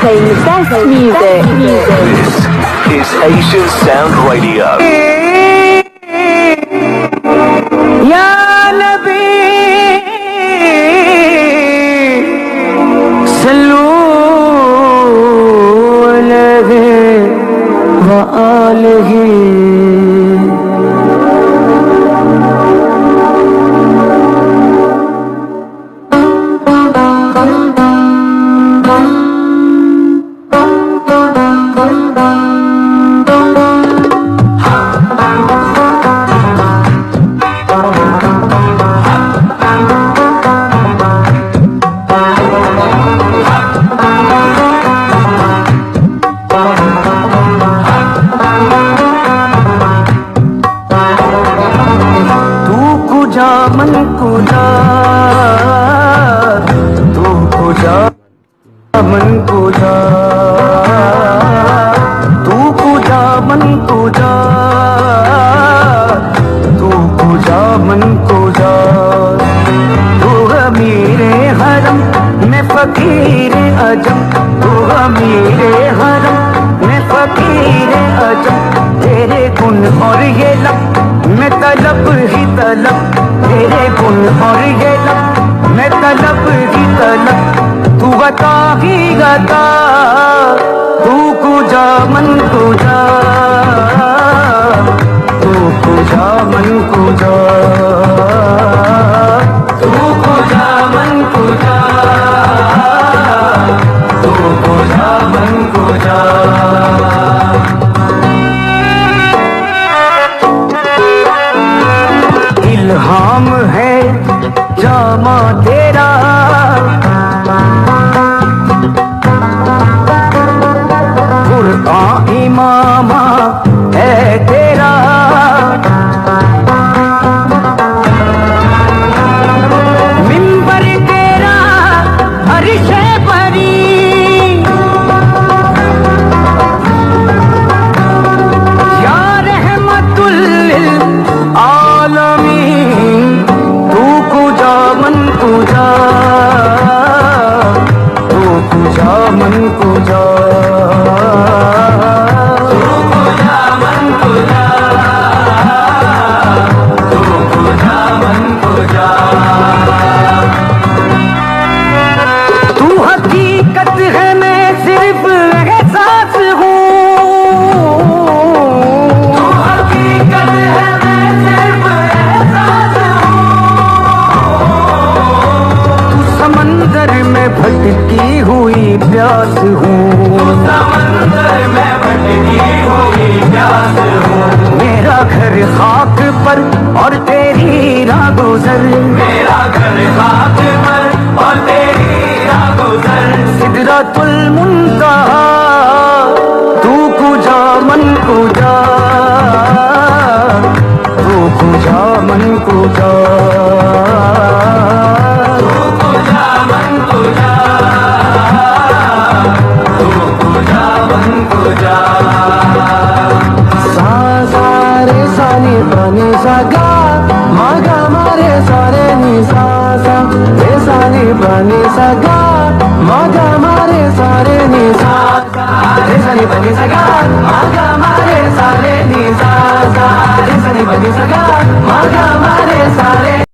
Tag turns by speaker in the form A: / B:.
A: playing the best music.
B: This is Asian Sound Radio.
C: Ya Nabi, sallu alayhi wa alihi. मन को जा, तू को जा, मन को जा, तू को जा, मन को जा, तू को जा, मन को जा। तू अमीरे हरम मैं फकीरे अजम, तू अमीरे हरम मैं फकीरे अजम। तेरे गुण और ये लब मैं तलब ही तलब, तेरे गुण और ये लब मैं तलब ही तलब। तू गता ही गता, तू कुजा मन कुजा, तू कुजा मन कुजा, तू कुजा मन कुजा, तू कुजा मन कुजा। इल्हाम है जामा तेरा, कुरआन इमामा है तेरा। मिंबर तेरा अर्श परी, या रहमतुल लिल आलमीन। तू कुजा मन कुजा, तू कुजा मन कुजा, तू कुजा मन कुजा, तू कुजा मन कुजा। तू हकीकत है मैं सिर्फ एहसास हूँ, तू हकीकत है मैं सिर्फ एहसास हूँ। तू समंदर में भटकी हुई प्यास हूँ, समंदर में भटकी हुई प्यास हूँ। मेरा घर खाक पर और तेरी राह गुजर, मेरा घर खाक पर और तेरी राह गुजर। सिदरतुल मुंतहा तू कुजा मन कुजा, तू कुजा मन कुजा, तू कुजा मन कुजा, तू कुजा मन कुजा। सा सा रे सा नी पा नी सा गा, मा गा मा रे सा रे नी सा सा, रे सा नी पा नी सा गा, मा गा मा रे सा रे नी सा सा, रे सा नी पा नी सा गा, मा गा मा रे सा रे नी सा सा, रे सा नी पा नी सा गा, मा गा मा रे सा रे